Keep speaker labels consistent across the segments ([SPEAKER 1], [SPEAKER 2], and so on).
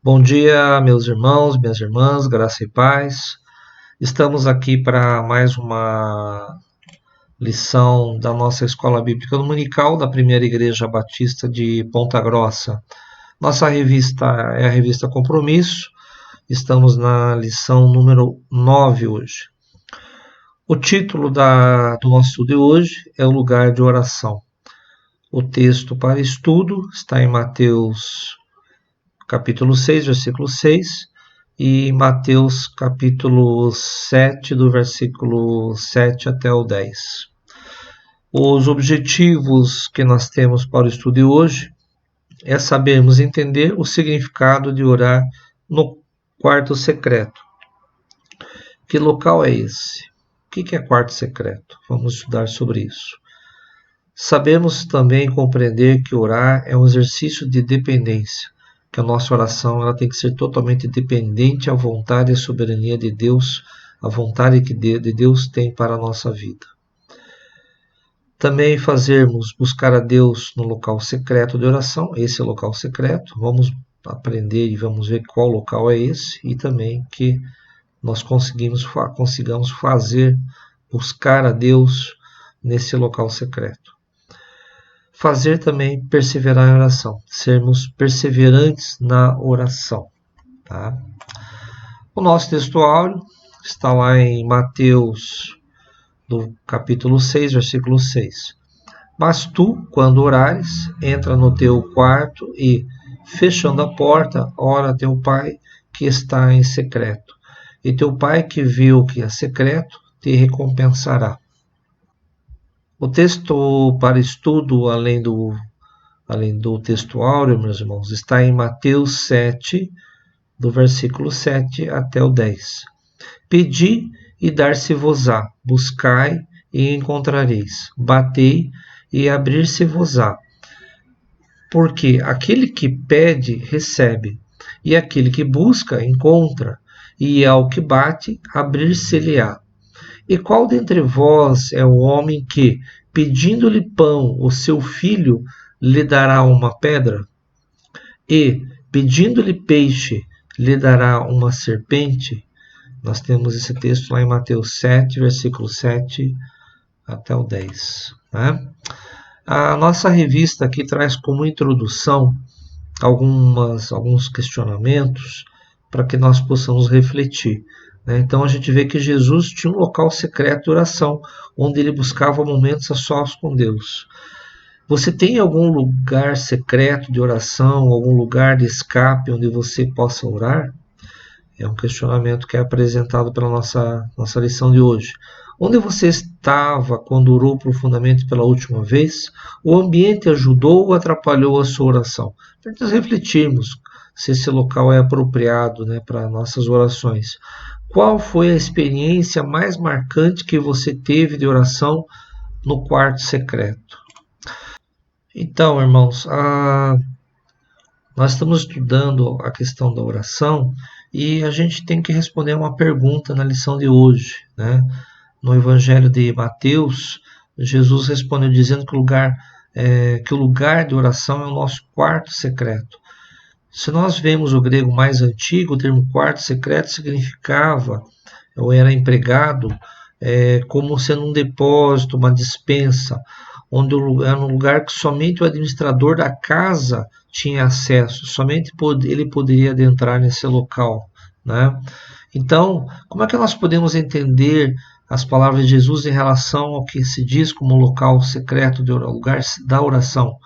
[SPEAKER 1] Bom dia, meus irmãos, minhas irmãs, graça e paz. Estamos aqui para mais uma lição da nossa Escola Bíblica Dominical da Primeira Igreja Batista de Ponta Grossa. Nossa revista é a revista Compromisso. Estamos na lição número 9 hoje. O título do nosso estudo de hoje é o lugar de oração. O texto para estudo está em Mateus capítulo 6, versículo 6, e Mateus capítulo 7, do versículo 7 até o 10. Os objetivos que nós temos para o estudo de hoje é sabermos entender o significado de orar no quarto secreto. Que local é esse? O que é quarto secreto? Vamos estudar sobre isso. Sabemos também compreender que orar é um exercício de dependência, que a nossa oração ela tem que ser totalmente dependente à vontade e à soberania de Deus, à vontade que de Deus tem para a nossa vida. Também buscar a Deus no local secreto de oração, esse é o local secreto, vamos aprender e vamos ver qual local é esse, e também que nós consigamos buscar a Deus nesse local secreto. Fazer também perseverar em oração, sermos perseverantes na oração. Tá? O nosso texto áureo está lá em Mateus, do capítulo 6, versículo 6. Mas tu, quando orares, entra no teu quarto e, fechando a porta, ora a teu pai que está em secreto. E teu pai que vê o que é secreto, te recompensará. O texto para estudo, além do texto áureo, meus irmãos, está em Mateus 7, do versículo 7 até o 10. Pedi e dar-se-vos-á, buscai e encontrareis, batei e abrir-se-vos-á. Porque aquele que pede, recebe, e aquele que busca, encontra, e ao que bate, abrir-se-lhe-á. E qual dentre vós é o homem que, pedindo-lhe pão, o seu filho, lhe dará uma pedra? E, pedindo-lhe peixe, lhe dará uma serpente? Nós temos esse texto lá em Mateus 7, versículo 7 até o 10. Né? A nossa revista aqui traz como introdução alguns questionamentos para que nós possamos refletir. Então a gente vê que Jesus tinha um local secreto de oração, onde ele buscava momentos a sós com Deus. Você tem algum lugar secreto de oração, algum lugar de escape onde você possa orar? É um questionamento que é apresentado pela nossa lição de hoje. Onde você estava quando orou profundamente pela última vez? O ambiente ajudou ou atrapalhou a sua oração? Para nós refletirmos se esse local é apropriado, para nossas orações. Qual foi a experiência mais marcante que você teve de oração no quarto secreto? Então, irmãos, nós estamos estudando a questão da oração e a gente tem que responder uma pergunta na lição de hoje. No Evangelho de Mateus, Jesus respondeu dizendo que o lugar de oração é o nosso quarto secreto. Se nós vemos o grego mais antigo, o termo quarto secreto significava, ou era empregado, como sendo um depósito, uma despensa, onde era um lugar que somente o administrador da casa tinha acesso, somente ele poderia adentrar nesse local. Então, como é que nós podemos entender as palavras de Jesus em relação ao que se diz como local secreto, lugar da oração?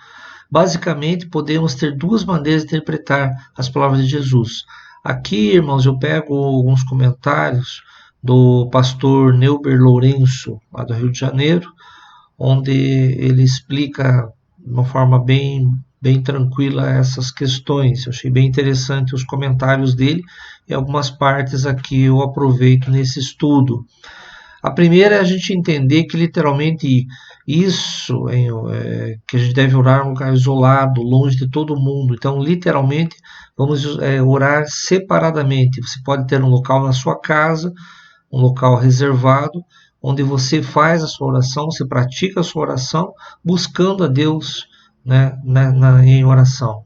[SPEAKER 1] Basicamente, podemos ter duas maneiras de interpretar as palavras de Jesus. Aqui, irmãos, eu pego alguns comentários do pastor Neuber Lourenço, lá do Rio de Janeiro, onde ele explica de uma forma bem tranquila essas questões. Eu achei bem interessante os comentários dele e algumas partes aqui eu aproveito nesse estudo. A primeira é a gente entender que literalmente isso, que a gente deve orar em um lugar isolado, longe de todo mundo. Então, literalmente, vamos orar separadamente. Você pode ter um local na sua casa, um local reservado, onde você faz a sua oração, você pratica a sua oração, buscando a Deus em oração.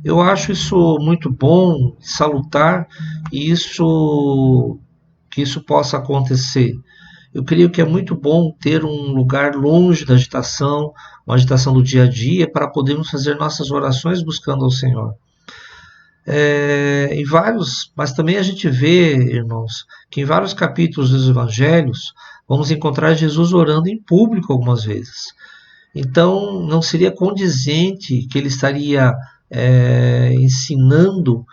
[SPEAKER 1] Eu acho isso muito bom, salutar, e que isso possa acontecer. Eu creio que é muito bom ter um lugar longe da agitação, uma agitação do dia a dia, para podermos fazer nossas orações buscando ao Senhor. Mas também a gente vê, irmãos, que em vários capítulos dos evangelhos vamos encontrar Jesus orando em público algumas vezes. Então, não seria condizente que ele estaria ensinando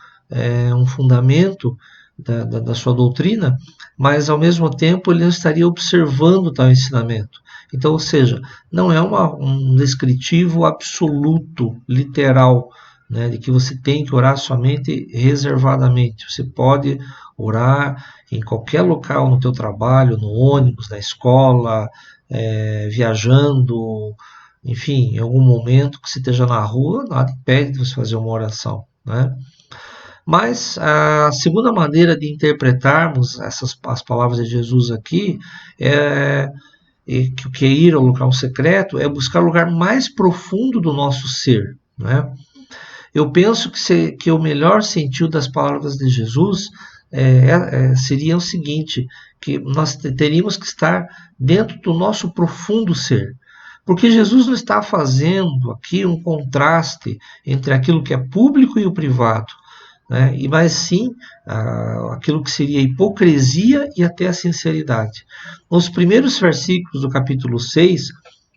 [SPEAKER 1] um fundamento da sua doutrina, mas ao mesmo tempo ele não estaria observando tal ensinamento. Então, ou seja, não é um descritivo absoluto, literal, né, de que você tem que orar somente reservadamente. Você pode orar em qualquer local, no teu trabalho, no ônibus, na escola, viajando, enfim, em algum momento que você esteja na rua, nada impede de você fazer uma oração, né? Mas a segunda maneira de interpretarmos as palavras de Jesus aqui é que é ir ao local secreto, é buscar o lugar mais profundo do nosso ser, né? Eu penso que o melhor sentido das palavras de Jesus seria o seguinte, que nós teríamos que estar dentro do nosso profundo ser. Porque Jesus não está fazendo aqui um contraste entre aquilo que é público e o privado, né? Mas sim aquilo que seria a hipocrisia e até a sinceridade. Nos primeiros versículos do capítulo 6,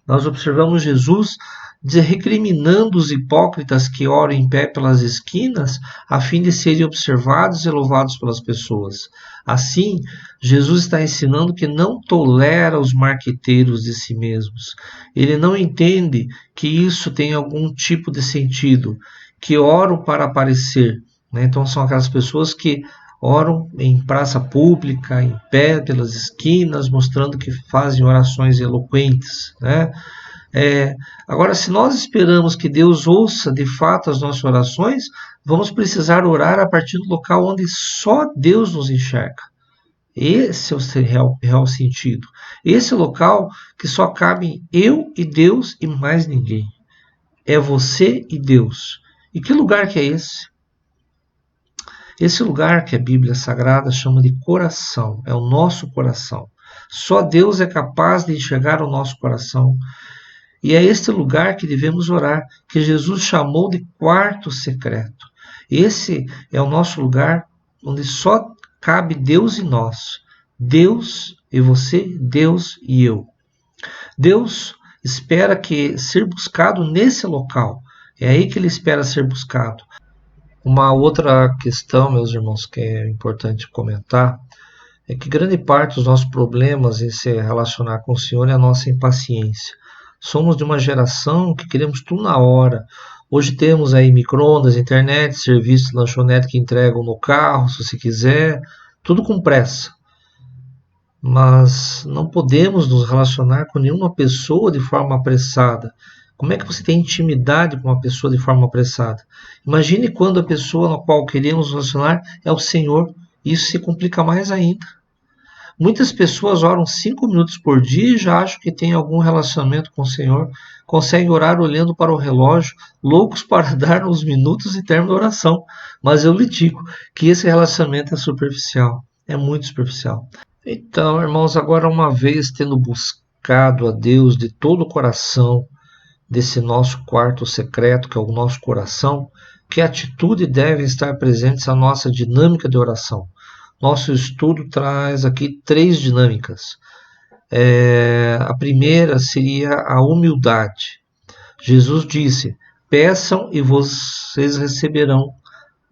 [SPEAKER 1] nós observamos Jesus recriminando os hipócritas que oram em pé pelas esquinas a fim de serem observados e louvados pelas pessoas. Assim, Jesus está ensinando que não tolera os marqueteiros de si mesmos. Ele não entende que isso tem algum tipo de sentido, que oram para aparecer, né? Então são aquelas pessoas que oram em praça pública, em pé pelas esquinas, mostrando que fazem orações eloquentes, né? Agora, se nós esperamos que Deus ouça de fato as nossas orações, vamos precisar orar a partir do local onde só Deus nos enxerga. Esse é o real sentido. Esse é o local que só cabem eu e Deus e mais ninguém. É você e Deus. E que lugar que é esse? Esse lugar que a Bíblia Sagrada chama de coração, é o nosso coração. Só Deus é capaz de enxergar o nosso coração. E é este lugar que devemos orar, que Jesus chamou de quarto secreto. Esse é o nosso lugar onde só cabe Deus e nós. Deus e você, Deus e eu. Deus espera que ser buscado nesse local. É aí que ele espera ser buscado. Uma outra questão, meus irmãos, que é importante comentar, é que grande parte dos nossos problemas em se relacionar com o Senhor é a nossa impaciência. Somos de uma geração que queremos tudo na hora. Hoje temos aí micro-ondas, internet, serviços de lanchonete que entregam no carro, se você quiser, tudo com pressa. Mas não podemos nos relacionar com nenhuma pessoa de forma apressada. Como é que você tem intimidade com uma pessoa de forma apressada? Imagine quando a pessoa na qual queremos nos relacionar é o Senhor. Isso se complica mais ainda. Muitas pessoas oram 5 minutos por dia e já acham que tem algum relacionamento com o Senhor. Conseguem orar olhando para o relógio, loucos para dar os minutos e termo da oração. Mas eu lhe digo que esse relacionamento é superficial, é muito superficial. Então, irmãos, agora uma vez tendo buscado a Deus de todo o coração, desse nosso quarto secreto, que é o nosso coração, que atitude devem estar presentes na nossa dinâmica de oração? Nosso estudo traz aqui 3 dinâmicas. A primeira seria a humildade. Jesus disse: peçam e vocês receberão,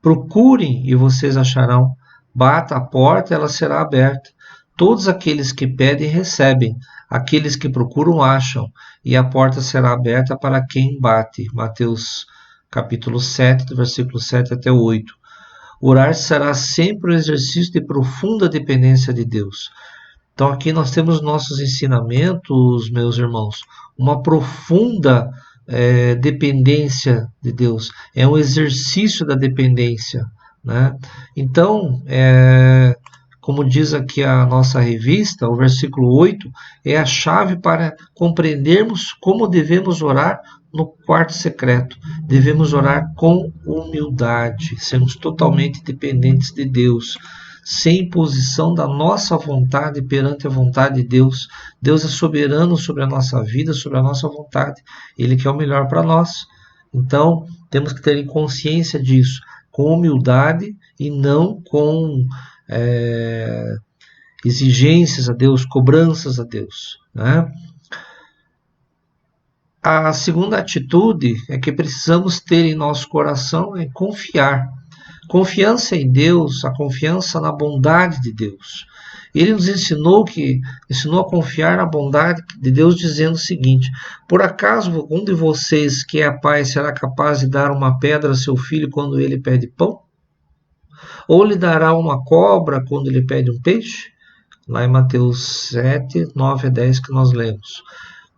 [SPEAKER 1] procurem e vocês acharão, bata a porta e ela será aberta. Todos aqueles que pedem recebem, aqueles que procuram acham, e a porta será aberta para quem bate. Mateus capítulo 7, do versículo 7 até 8. Orar será sempre um exercício de profunda dependência de Deus. Então aqui nós temos nossos ensinamentos, meus irmãos, uma profunda dependência de Deus. É um exercício da dependência, né? Então, como diz aqui a nossa revista, o versículo 8 é a chave para compreendermos como devemos orar no quarto secreto, devemos orar com humildade, sermos totalmente dependentes de Deus, sem imposição da nossa vontade perante a vontade de Deus. Deus é soberano sobre a nossa vida, sobre a nossa vontade. Ele quer o melhor para nós. Então, temos que ter consciência disso, com humildade e não com exigências a Deus, cobranças a Deus, né? A segunda atitude é que precisamos ter em nosso coração é confiar. Confiança em Deus, a confiança na bondade de Deus. Ele nos ensinou a confiar na bondade de Deus, dizendo o seguinte: por acaso algum de vocês que é pai será capaz de dar uma pedra a seu filho quando ele pede pão? Ou lhe dará uma cobra quando ele pede um peixe? Lá em Mateus 7, 9 a 10 que nós lemos.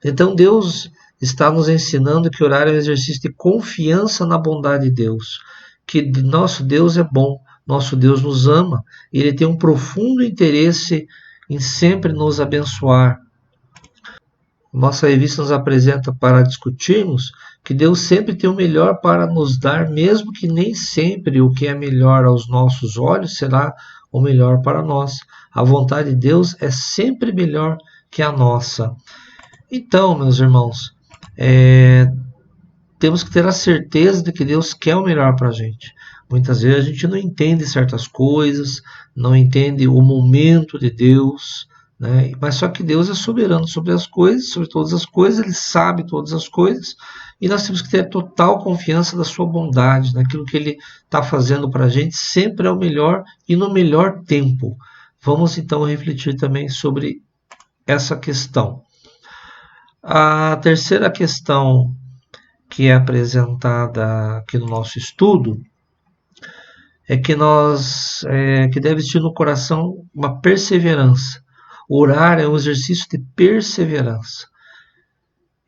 [SPEAKER 1] Então Deus está nos ensinando que orar é um exercício de confiança na bondade de Deus, que nosso Deus é bom, nosso Deus nos ama, Ele tem um profundo interesse em sempre nos abençoar. Nossa revista nos apresenta para discutirmos que Deus sempre tem o melhor para nos dar, mesmo que nem sempre o que é melhor aos nossos olhos será o melhor para nós. A vontade de Deus é sempre melhor que a nossa. Então, meus irmãos, temos que ter a certeza de que Deus quer o melhor para a gente. Muitas vezes a gente não entende certas coisas, não entende o momento de Deus, né? Mas só que Deus é soberano sobre as coisas, sobre todas as coisas, Ele sabe todas as coisas, e nós temos que ter total confiança da sua bondade, naquilo que Ele está fazendo para a gente, sempre é o melhor e no melhor tempo. Vamos então refletir também sobre essa questão. A terceira questão que é apresentada aqui no nosso estudo é que que deve existir no coração uma perseverança. Orar é um exercício de perseverança.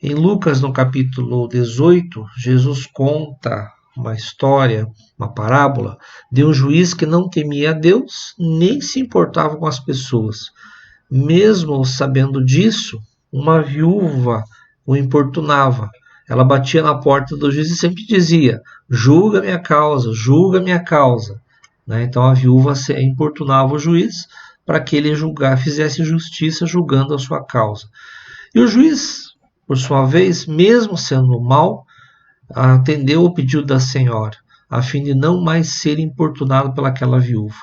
[SPEAKER 1] Em Lucas, no capítulo 18, Jesus conta uma história, uma parábola, de um juiz que não temia a Deus, nem se importava com as pessoas. Mesmo sabendo disso, uma viúva o importunava. Ela batia na porta do juiz e sempre dizia: julga minha causa, julga minha causa. Né? Então a viúva importunava o juiz para que ele fizesse justiça julgando a sua causa. E o juiz, por sua vez, mesmo sendo mau, atendeu o pedido da senhora, a fim de não mais ser importunado pelaquela viúva.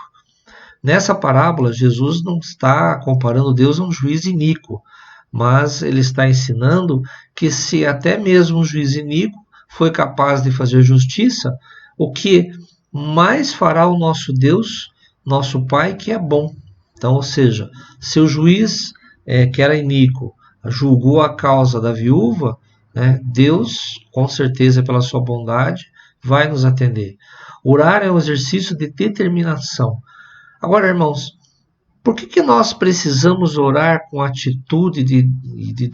[SPEAKER 1] Nessa parábola, Jesus não está comparando Deus a um juiz iníquo, mas ele está ensinando que se até mesmo um juiz iníquo foi capaz de fazer justiça, o que mais fará o nosso Deus, nosso Pai, que é bom. Então, ou seja, se o juiz que era iníquo julgou a causa da viúva, né, Deus, com certeza pela sua bondade, vai nos atender. Orar é um exercício de determinação. Agora, irmãos, por que nós precisamos orar com atitude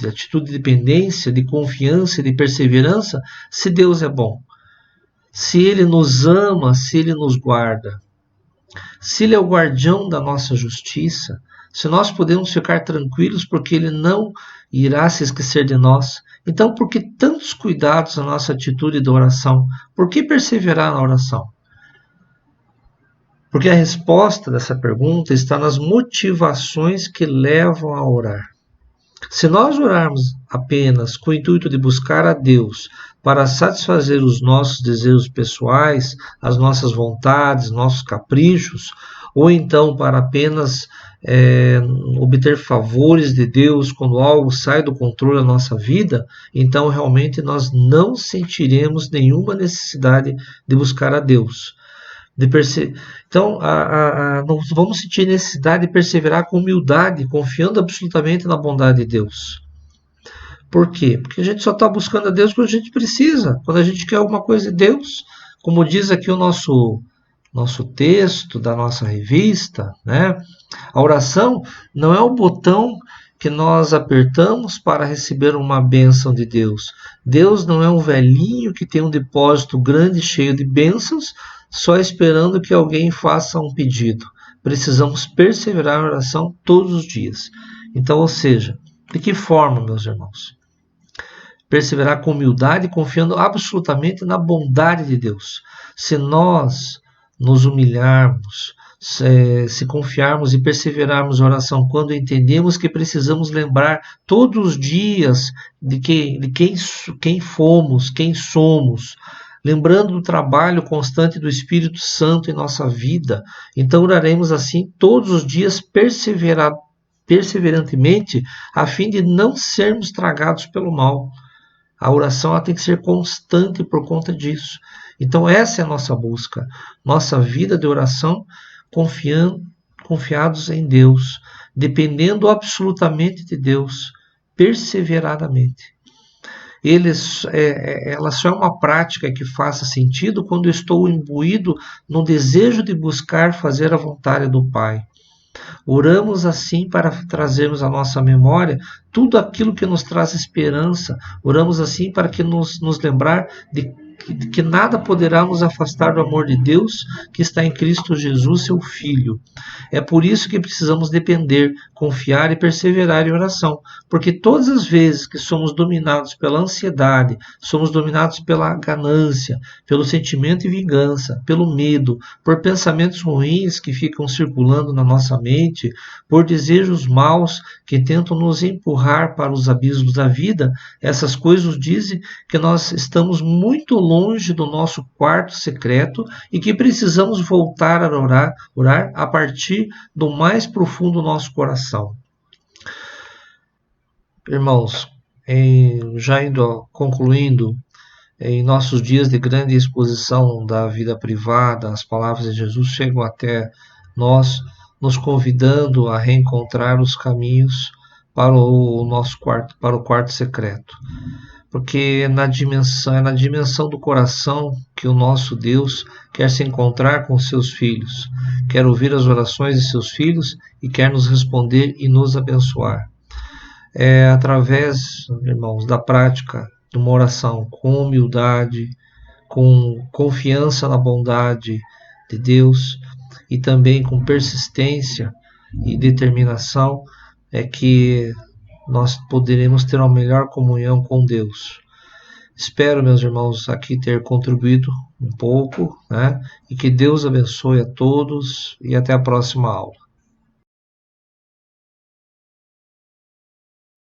[SPEAKER 1] atitude de dependência, de confiança e de perseverança, se Deus é bom? Se Ele nos ama, se Ele nos guarda, se Ele é o guardião da nossa justiça, se nós podemos ficar tranquilos porque Ele não irá se esquecer de nós, então por que tantos cuidados na nossa atitude de oração? Por que perseverar na oração? Porque a resposta dessa pergunta está nas motivações que levam a orar. Se nós orarmos apenas com o intuito de buscar a Deus para satisfazer os nossos desejos pessoais, as nossas vontades, nossos caprichos, ou então para apenas obter favores de Deus quando algo sai do controle da nossa vida, então realmente nós não sentiremos nenhuma necessidade de buscar a Deus. Então, nós vamos sentir necessidade de perseverar com humildade, confiando absolutamente na bondade de Deus. Por quê? Porque a gente só está buscando a Deus quando a gente precisa, quando a gente quer alguma coisa de Deus. Como diz aqui o nosso texto da nossa revista, né? A oração não é o botão que nós apertamos para receber uma bênção de Deus. Deus não é um velhinho que tem um depósito grande cheio de bênçãos, só esperando que alguém faça um pedido. Precisamos perseverar na oração todos os dias. Então, ou seja, de que forma, meus irmãos? perseverar com humildade, confiando absolutamente na bondade de Deus. Se nós nos humilharmos, se confiarmos e perseverarmos na oração, quando entendemos que precisamos lembrar todos os dias de quem fomos, quem somos, lembrando do trabalho constante do Espírito Santo em nossa vida, então oraremos assim todos os dias perseverantemente, a fim de não sermos tragados pelo mal. A oração ela tem que ser constante por conta disso. Então essa é a nossa busca, nossa vida de oração, confiados em Deus, dependendo absolutamente de Deus, perseveradamente. Ela só é uma prática que faça sentido quando eu estou imbuído no desejo de buscar fazer a vontade do Pai. Oramos assim para trazermos à nossa memória tudo aquilo que nos traz esperança. Oramos assim para que nos lembrar de que nada poderá nos afastar do amor de Deus que está em Cristo Jesus, seu Filho. É por isso que precisamos depender, confiar e perseverar em oração, porque todas as vezes que somos dominados pela ansiedade, somos dominados pela ganância, pelo sentimento de vingança, pelo medo, por pensamentos ruins que ficam circulando na nossa mente, por desejos maus que tentam nos empurrar para os abismos da vida, essas coisas dizem que nós estamos muito longe do nosso quarto secreto e que precisamos voltar a orar a partir do mais profundo do nosso coração. Irmãos, já concluindo, em nossos dias de grande exposição da vida privada, as palavras de Jesus chegam até nós, nos convidando a reencontrar os caminhos para o nosso quarto, para o quarto secreto. Porque é na dimensão do coração que o nosso Deus quer se encontrar com seus filhos, quer ouvir as orações de seus filhos e quer nos responder e nos abençoar. É através, irmãos, da prática de uma oração com humildade, com confiança na bondade de Deus e também com persistência e determinação, é que nós poderemos ter uma melhor comunhão com Deus. Espero, meus irmãos, aqui ter contribuído um pouco, né? E que Deus abençoe a todos e até a próxima aula.